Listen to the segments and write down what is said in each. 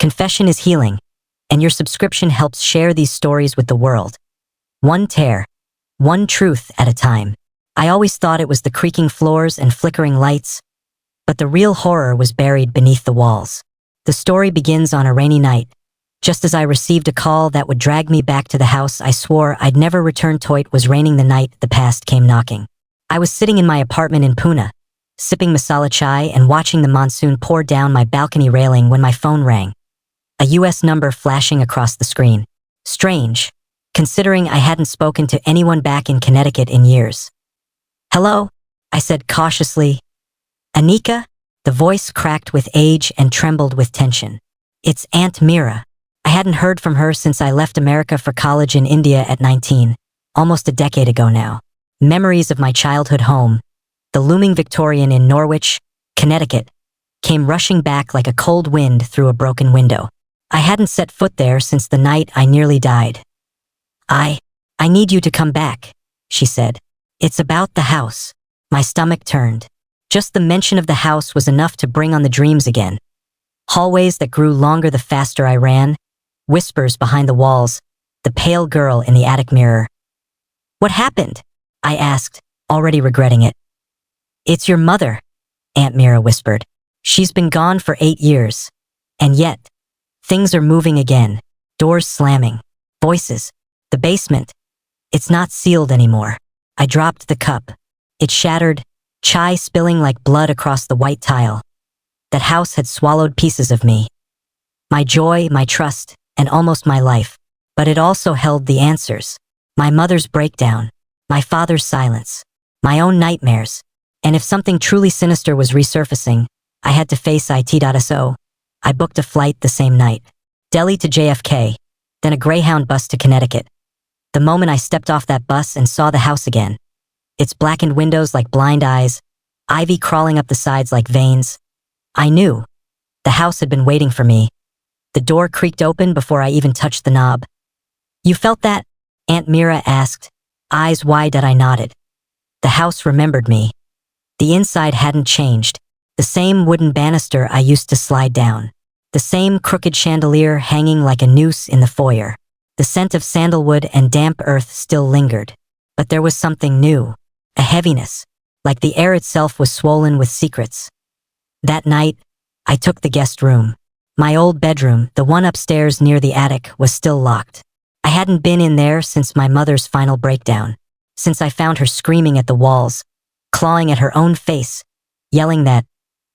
Confession is healing, and your subscription helps share these stories with the world. One tear, one truth at a time. I always thought it was the creaking floors and flickering lights, but the real horror was buried beneath the walls. The story begins on a rainy night, just as I received a call that would drag me back to the house I swore I'd never return to. It was raining the night the past came knocking. I was sitting in my apartment in Pune, sipping masala chai and watching the monsoon pour down my balcony railing when my phone rang. A US number flashing across the screen. Strange, considering I hadn't spoken to anyone back in Connecticut in years. "Hello?" I said cautiously. "Anika?" The voice cracked with age and trembled with tension. "It's Aunt Mira." I hadn't heard from her since I left America for college in India at 19, almost a decade ago now. Memories of my childhood home, the looming Victorian in Norwich, Connecticut, came rushing back like a cold wind through a broken window. I hadn't set foot there since the night I nearly died. I need you to come back," she said. "It's about the house." My stomach turned. Just the mention of the house was enough to bring on the dreams again. Hallways that grew longer the faster I ran, whispers behind the walls, the pale girl in the attic mirror. "What happened?" I asked, already regretting it. "It's your mother," Aunt Mira whispered. "She's been gone for 8 years. And yet, things are moving again. Doors slamming. Voices. The basement. It's not sealed anymore." I dropped the cup. It shattered, chai spilling like blood across the white tile. That house had swallowed pieces of me. My joy, my trust, and almost my life. But it also held the answers. My mother's breakdown. My father's silence. My own nightmares. And if something truly sinister was resurfacing, I had to face it. I booked a flight the same night. Delhi to JFK, then a Greyhound bus to Connecticut. The moment I stepped off that bus and saw the house again, its blackened windows like blind eyes, ivy crawling up the sides like veins, I knew. The house had been waiting for me. The door creaked open before I even touched the knob. "You felt that?" Aunt Mira asked, eyes wide. I nodded. The house remembered me. The inside hadn't changed. The same wooden banister I used to slide down. The same crooked chandelier hanging like a noose in the foyer. The scent of sandalwood and damp earth still lingered. But there was something new. A heaviness, like the air itself was swollen with secrets. That night, I took the guest room. My old bedroom, the one upstairs near the attic, was still locked. I hadn't been in there since my mother's final breakdown, since I found her screaming at the walls, clawing at her own face, yelling that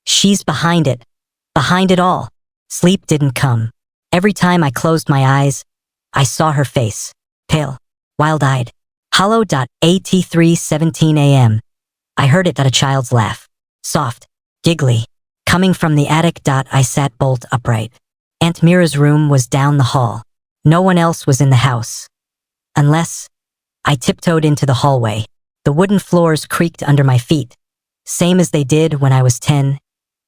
she's behind it all. Sleep didn't come. Every time I closed my eyes, I saw her face, pale, wild-eyed. Hollow. At 3:17 a.m. I heard it. A child's laugh, soft, giggly, coming from the attic. I sat bolt upright. Aunt Mira's room was down the hall. No one else was in the house. Unless I tiptoed into the hallway. The wooden floors creaked under my feet, same as they did when I was 10,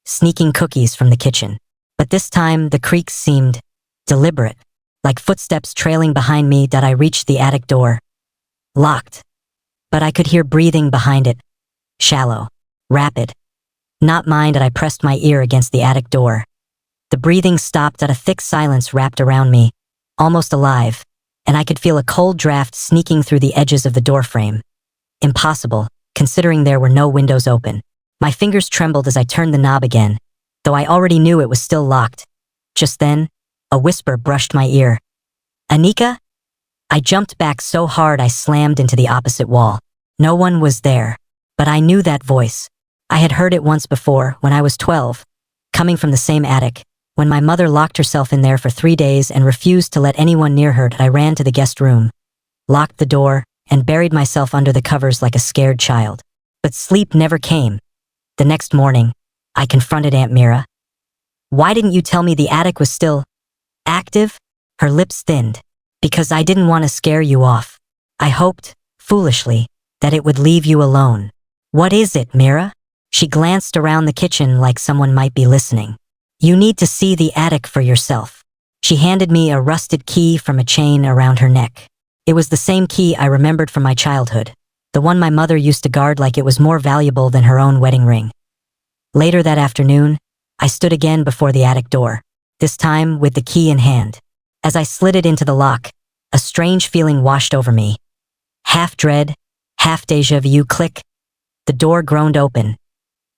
sneaking cookies from the kitchen. But this time the creaks seemed deliberate, like footsteps trailing behind me. I reached the attic door. Locked. But I could hear breathing behind it. Shallow. Rapid. Not mine. I pressed my ear against the attic door. The breathing stopped. A thick silence wrapped around me, almost alive, and I could feel a cold draft sneaking through the edges of the doorframe. Impossible, considering there were no windows open. My fingers trembled as I turned the knob again, though I already knew it was still locked. Just then, a whisper brushed my ear. "Anika?" I jumped back so hard I slammed into the opposite wall. No one was there, but I knew that voice. I had heard it once before, when I was 12, coming from the same attic, when my mother locked herself in there for 3 days and refused to let anyone near her. I ran to the guest room, locked the door, and buried myself under the covers like a scared child. But sleep never came. The next morning, I confronted Aunt Mira. "Why didn't you tell me the attic was still active?" Her lips thinned. "Because I didn't want to scare you off. I hoped, foolishly, that it would leave you alone." "What is it, Mira?" She glanced around the kitchen like someone might be listening. "You need to see the attic for yourself." She handed me a rusted key from a chain around her neck. It was the same key I remembered from my childhood, the one my mother used to guard like it was more valuable than her own wedding ring. Later that afternoon, I stood again before the attic door. this time with the key in hand. As I slid it into the lock, a strange feeling washed over me. Half dread, half déjà vu. Click. The door groaned open.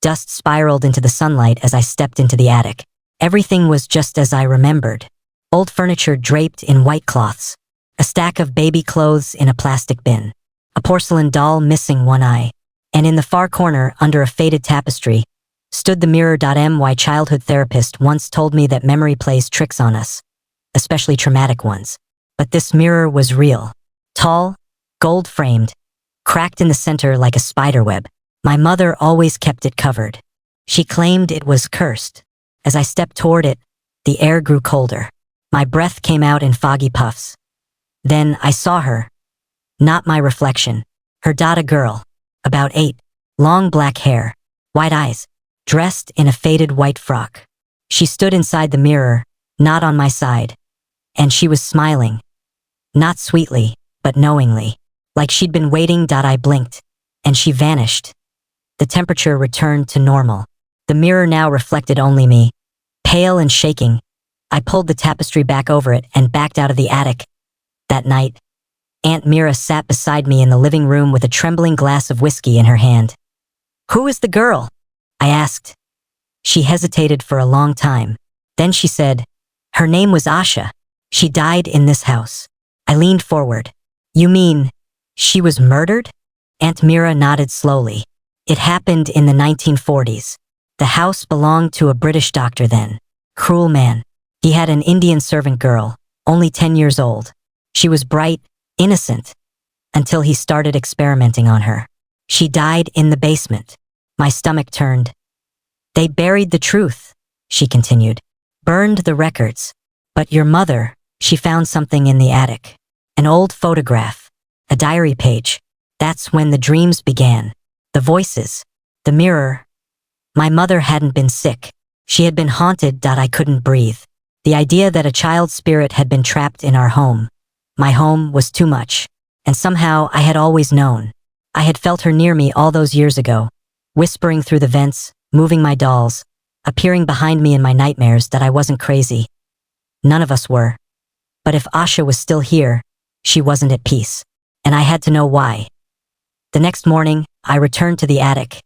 Dust spiraled into the sunlight as I stepped into the attic. Everything was just as I remembered. Old furniture draped in white cloths. A stack of baby clothes in a plastic bin. A porcelain doll missing one eye. And in the far corner, under a faded tapestry, stood the mirror. My childhood therapist once told me that memory plays tricks on us, especially traumatic ones. But this mirror was real. Tall, gold-framed, cracked in the center like a spiderweb. My mother always kept it covered. She claimed it was cursed. As I stepped toward it, the air grew colder. My breath came out in foggy puffs. Then I saw her. Not my reflection. Her daughter girl, about 8, long black hair, white eyes, dressed in a faded white frock. She stood inside the mirror, not on my side. And she was smiling. Not sweetly, but knowingly. Like she'd been waiting. I blinked, and she vanished. The temperature returned to normal. The mirror now reflected only me. Pale and shaking, I pulled the tapestry back over it and backed out of the attic. That night, Aunt Mira sat beside me in the living room with a trembling glass of whiskey in her hand. "Who is the girl?" I asked. She hesitated for a long time. Then she said, "Her name was Asha. She died in this house." I leaned forward. "You mean, she was murdered?" Aunt Mira nodded slowly. "It happened in the 1940s. The house belonged to a British doctor then. Cruel man. He had an Indian servant girl, only 10 years old. She was bright, innocent, until he started experimenting on her. She died in the basement." My stomach turned. "They buried the truth," she continued. "Burned the records. But your mother, she found something in the attic. An old photograph. A diary page. That's when the dreams began. The voices. The mirror. My mother hadn't been sick. She had been haunted. I couldn't breathe. The idea that a child's spirit had been trapped in our home. My home was too much. And somehow I had always known. I had felt her near me all those years ago, whispering through the vents, moving my dolls, appearing behind me in my nightmares. I wasn't crazy. None of us were. But if Asha was still here, she wasn't at peace. And I had to know why. The next morning, I returned to the attic.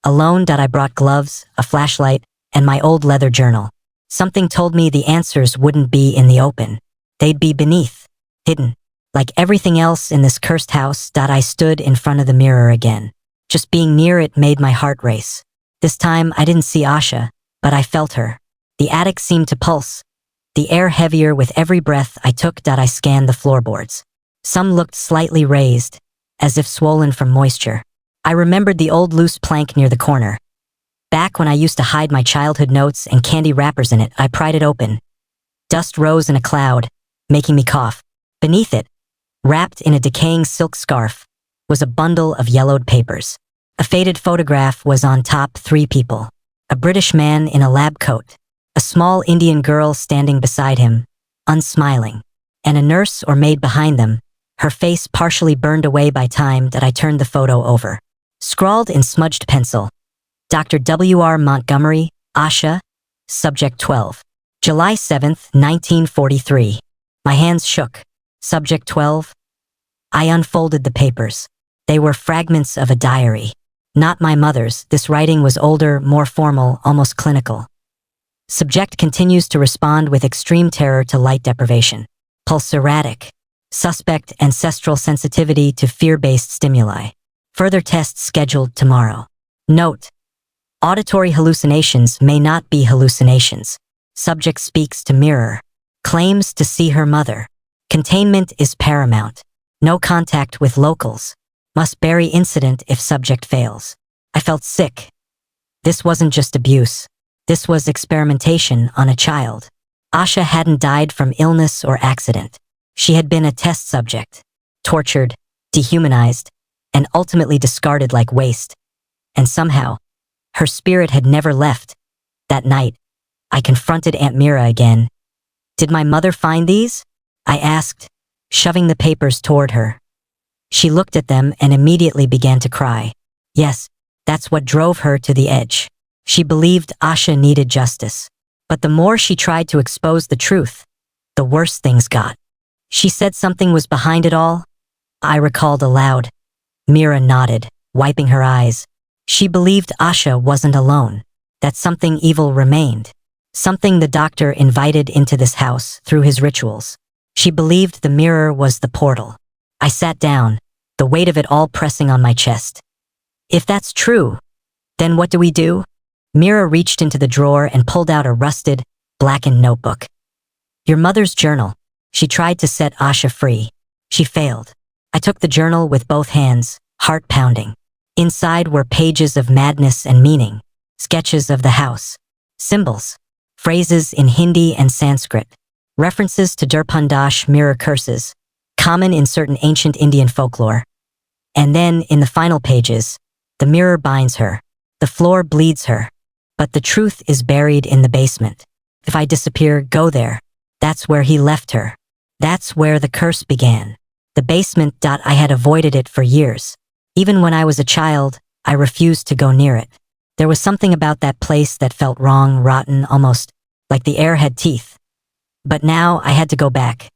Alone. I brought gloves, a flashlight, and my old leather journal. Something told me the answers wouldn't be in the open. They'd be beneath, hidden. Like everything else in this cursed house. I stood in front of the mirror again. Just being near it made my heart race. This time I didn't see Asha, but I felt her. The attic seemed to pulse. The air heavier with every breath I took. I scanned the floorboards. Some looked slightly raised, as if swollen from moisture. I remembered the old loose plank near the corner. Back when I used to hide my childhood notes and candy wrappers in it, I pried it open. Dust rose in a cloud, making me cough. Beneath it, wrapped in a decaying silk scarf, was a bundle of yellowed papers. A faded photograph was on top. 3 people. A British man in a lab coat. A small Indian girl standing beside him, unsmiling. And a nurse or maid behind them, her face partially burned away by time. I turned the photo over. Scrawled in smudged pencil, Dr. W.R. Montgomery, Asha, Subject 12. July 7th, 1943. My hands shook. Subject 12. I unfolded the papers. They were fragments of a diary. Not my mother's. This writing was older, more formal, almost clinical. Subject continues to respond with extreme terror to light deprivation. Pulse erratic. Suspect ancestral sensitivity to fear-based stimuli. Further tests scheduled tomorrow. Note: auditory hallucinations may not be hallucinations. Subject speaks to mirror. Claims to see her mother. Containment is paramount. No contact with locals. Must bury incident if subject fails. I felt sick. This wasn't just abuse. This was experimentation on a child. Asha hadn't died from illness or accident. She had been a test subject. Tortured, dehumanized, and ultimately discarded like waste. And somehow, her spirit had never left. That night, I confronted Aunt Mira again. "Did my mother find these?" I asked, shoving the papers toward her. She looked at them and immediately began to cry. Yes, that's what drove her to the edge. She believed Asha needed justice. But the more she tried to expose the truth, the worse things got. She said something was behind it all. I recalled aloud. Mira nodded, wiping her eyes. She believed Asha wasn't alone, that something evil remained, something the doctor invited into this house through his rituals. She believed the mirror was the portal. I sat down, the weight of it all pressing on my chest. If that's true, then what do we do? Mira reached into the drawer and pulled out a rusted, blackened notebook. Your mother's journal. She tried to set Asha free. She failed. I took the journal with both hands, heart pounding. Inside were pages of madness and meaning, sketches of the house, symbols, phrases in Hindi and Sanskrit, references to Durpandash mirror curses, common in certain ancient Indian folklore. And then, in the final pages, the mirror binds her, the floor bleeds her, but the truth is buried in the basement. If I disappear, go there. That's where he left her. That's where the curse began. The basement. I had avoided it for years. Even when I was a child, I refused to go near it. There was something about that place that felt wrong, rotten, almost like the air had teeth. But now I had to go back.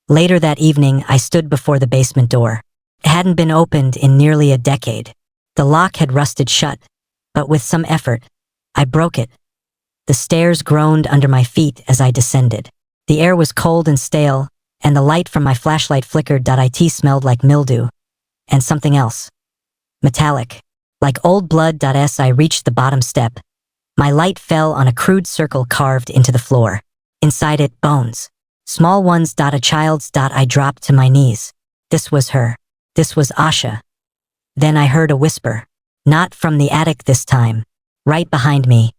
Later that evening, I stood before the basement door. It hadn't been opened in nearly a decade. The lock had rusted shut, but with some effort, I broke it. The stairs groaned under my feet as I descended. The air was cold and stale, and the light from my flashlight flickered. It smelled like mildew. And something else. Metallic. Like old blood. As I reached the bottom step, my light fell on a crude circle carved into the floor. Inside it, bones. Small ones. A child's. I dropped to my knees. This was her. This was Asha. Then I heard a whisper. Not from the attic this time. Right behind me.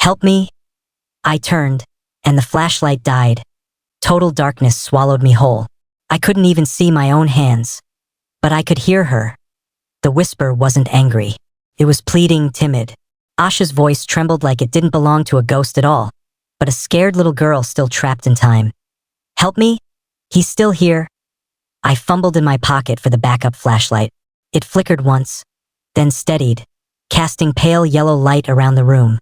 Help me? I turned, and the flashlight died. Total darkness swallowed me whole. I couldn't even see my own hands. But I could hear her. The whisper wasn't angry. It was pleading, timid. Asha's voice trembled like it didn't belong to a ghost at all, but a scared little girl still trapped in time. Help me? He's still here. I fumbled in my pocket for the backup flashlight. It flickered once, then steadied, casting pale yellow light around the room.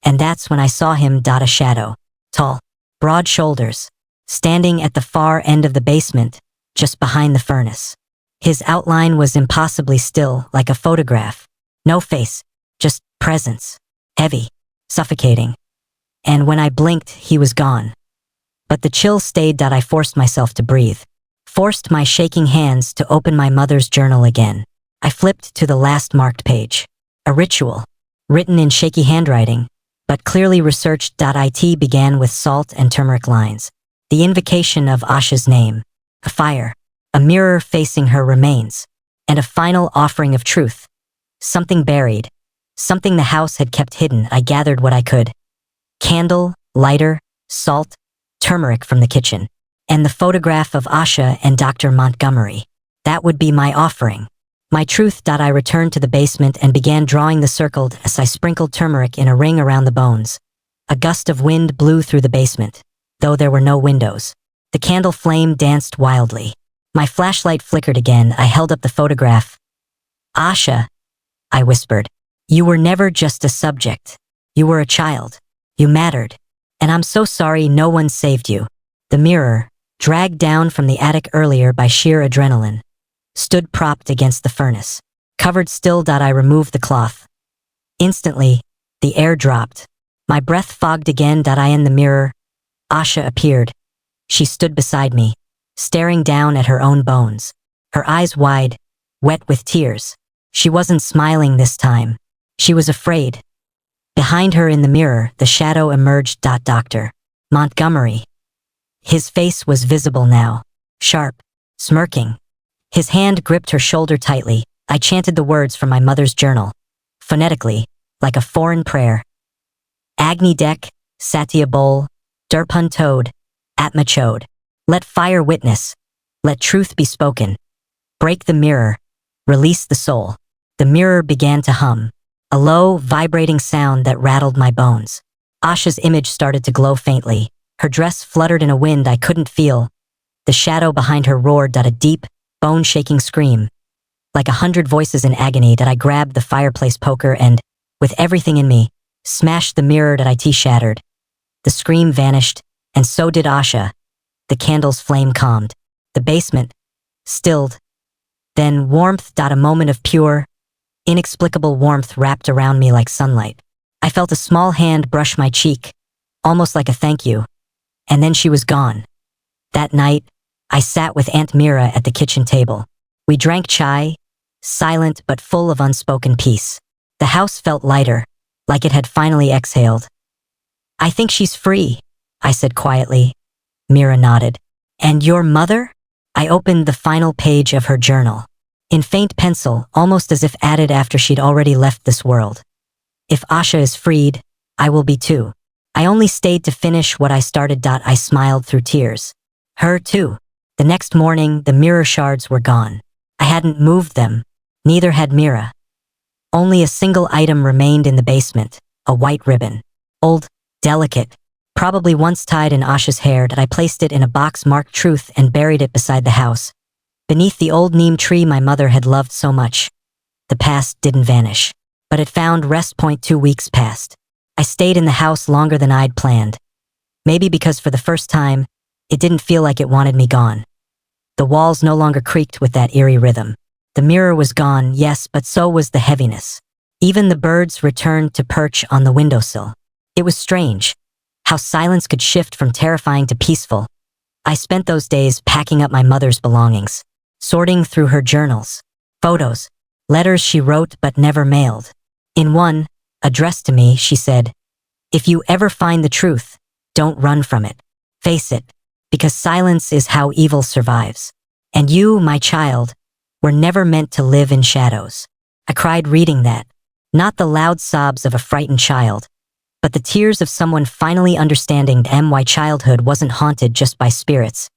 And that's when I saw him. A shadow. Tall, broad shoulders, standing at the far end of the basement, just behind the furnace. His outline was impossibly still, like a photograph. No face, just presence. Heavy, suffocating. And when I blinked, he was gone. But the chill stayed. I forced myself to breathe. Forced my shaking hands to open my mother's journal again. I flipped to the last marked page. A ritual, written in shaky handwriting, but clearly researched. It began with salt and turmeric lines. The invocation of Asha's name. A fire. A mirror facing her remains, and a final offering of truth. Something buried, something the house had kept hidden. I gathered what I could. Candle, lighter, salt, turmeric from the kitchen, and the photograph of Asha and Dr. Montgomery. That would be my offering. My truth. I returned to the basement and began drawing the circle as I sprinkled turmeric in a ring around the bones. A gust of wind blew through the basement, though there were no windows. The candle flame danced wildly. My flashlight flickered again. I held up the photograph. Asha, I whispered, you were never just a subject. You were a child. You mattered. And I'm so sorry no one saved you. The mirror, dragged down from the attic earlier by sheer adrenaline, stood propped against the furnace. Covered still. I removed the cloth. Instantly, the air dropped. My breath fogged again. I in the mirror. Asha appeared. She stood beside me, staring down at her own bones, her eyes wide, wet with tears. She wasn't smiling this time. She was afraid. Behind her in the mirror, the shadow emerged. Dr. Montgomery. His face was visible now, sharp, smirking. His hand gripped her shoulder tightly. I chanted the words from my mother's journal, phonetically, like a foreign prayer. Agni Dek, Satya Bol, Durpun Toad, Atma Chode. Let fire witness. Let truth be spoken. Break the mirror. Release the soul. The mirror began to hum, a low, vibrating sound that rattled my bones. Asha's image started to glow faintly. Her dress fluttered in a wind I couldn't feel. The shadow behind her roared. A deep, bone-shaking scream. Like 100 voices in agony. I grabbed the fireplace poker and, with everything in me, smashed the mirror. It shattered. The scream vanished, and so did Asha. The candle's flame calmed. The basement stilled. Then warmth. A moment of pure, inexplicable warmth wrapped around me like sunlight. I felt a small hand brush my cheek, almost like a thank you. And then she was gone. That night, I sat with Aunt Mira at the kitchen table. We drank chai, silent but full of unspoken peace. The house felt lighter, like it had finally exhaled. "I think she's free," I said quietly. Mira nodded. "And your mother?" I opened the final page of her journal. In faint pencil, almost as if added after she'd already left this world. "If Asha is freed, I will be too." I only stayed to finish what I started. I smiled through tears. Her too. The next morning, the mirror shards were gone. I hadn't moved them. Neither had Mira. Only a single item remained in the basement, a white ribbon. Old, delicate, probably once tied in Asha's hair. I placed it in a box marked Truth and buried it beside the house, beneath the old neem tree my mother had loved so much. The past didn't vanish, but it found rest. 2 weeks passed. I stayed in the house longer than I'd planned. Maybe because for the first time, it didn't feel like it wanted me gone. The walls no longer creaked with that eerie rhythm. The mirror was gone, yes, but so was the heaviness. Even the birds returned to perch on the windowsill. It was strange, how silence could shift from terrifying to peaceful. I spent those days packing up my mother's belongings, sorting through her journals, photos, letters she wrote but never mailed. In one, addressed to me, she said, "If you ever find the truth, don't run from it. Face it, because silence is how evil survives. And you, my child, were never meant to live in shadows." I cried reading that, not the loud sobs of a frightened child, but the tears of someone finally understanding why childhood wasn't haunted just by spirits,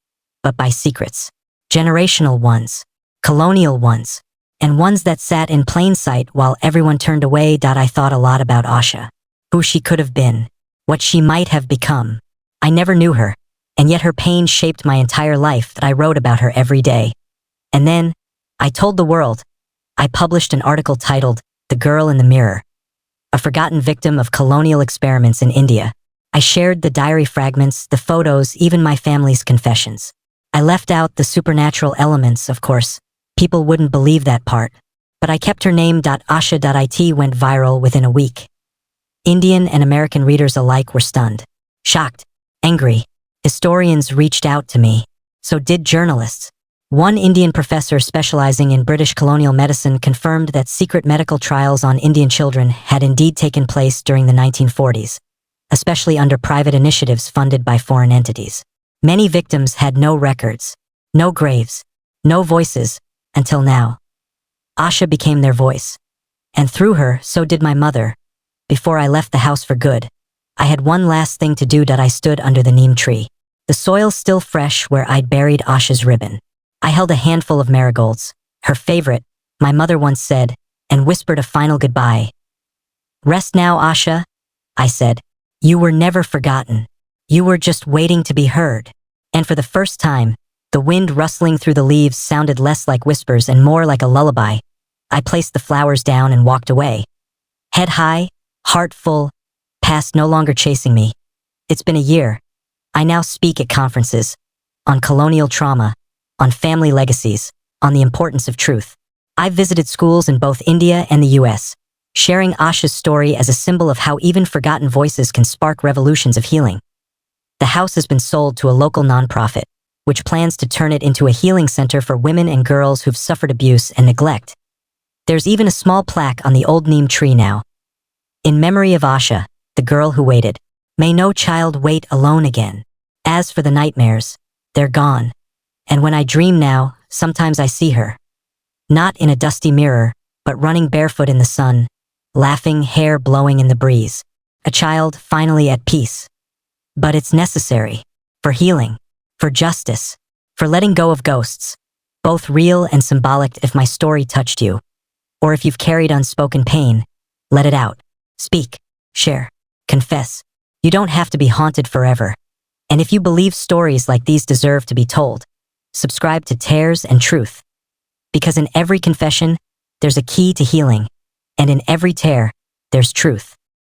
but by secrets. Generational ones, colonial ones, and ones that sat in plain sight while everyone turned away. I thought a lot about Asha, who she could have been, what she might have become. I never knew her, and yet her pain shaped my entire life. I wrote about her every day. And then, I told the world. I published an article titled, "The Girl in the Mirror," a forgotten victim of colonial experiments in India. I shared the diary fragments, the photos, even my family's confessions. I left out the supernatural elements, of course. People wouldn't believe that part. But I kept her name. Asha.it went viral within a week. Indian and American readers alike were stunned, shocked, angry. Historians reached out to me. So did journalists. One Indian professor specializing in British colonial medicine confirmed that secret medical trials on Indian children had indeed taken place during the 1940s, especially under private initiatives funded by foreign entities. Many victims had no records, no graves, no voices, until now. Asha became their voice. And through her, so did my mother. Before I left the house for good, I had one last thing to do. I stood under the neem tree, the soil still fresh where I'd buried Asha's ribbon. I held a handful of marigolds, her favorite, my mother once said, and whispered a final goodbye. "Rest now, Asha," I said. "You were never forgotten. You were just waiting to be heard." And for the first time, the wind rustling through the leaves sounded less like whispers and more like a lullaby. I placed the flowers down and walked away. Head high, heart full, past no longer chasing me. It's been a year. I now speak at conferences, on colonial trauma, on family legacies, on the importance of truth. I've visited schools in both India and the US, sharing Asha's story as a symbol of how even forgotten voices can spark revolutions of healing. The house has been sold to a local nonprofit, which plans to turn it into a healing center for women and girls who've suffered abuse and neglect. There's even a small plaque on the old neem tree now. In memory of Asha, the girl who waited. May no child wait alone again. As for the nightmares, they're gone. And when I dream now, sometimes I see her. Not in a dusty mirror, but running barefoot in the sun, laughing, hair blowing in the breeze. A child finally at peace. But it's necessary. For healing. For justice. For letting go of ghosts. Both real and symbolic. If my story touched you, or if you've carried unspoken pain, let it out. Speak. Share. Confess. You don't have to be haunted forever. And if you believe stories like these deserve to be told, subscribe to Tears and Truth. Because in every confession, there's a key to healing. And in every tear, there's truth.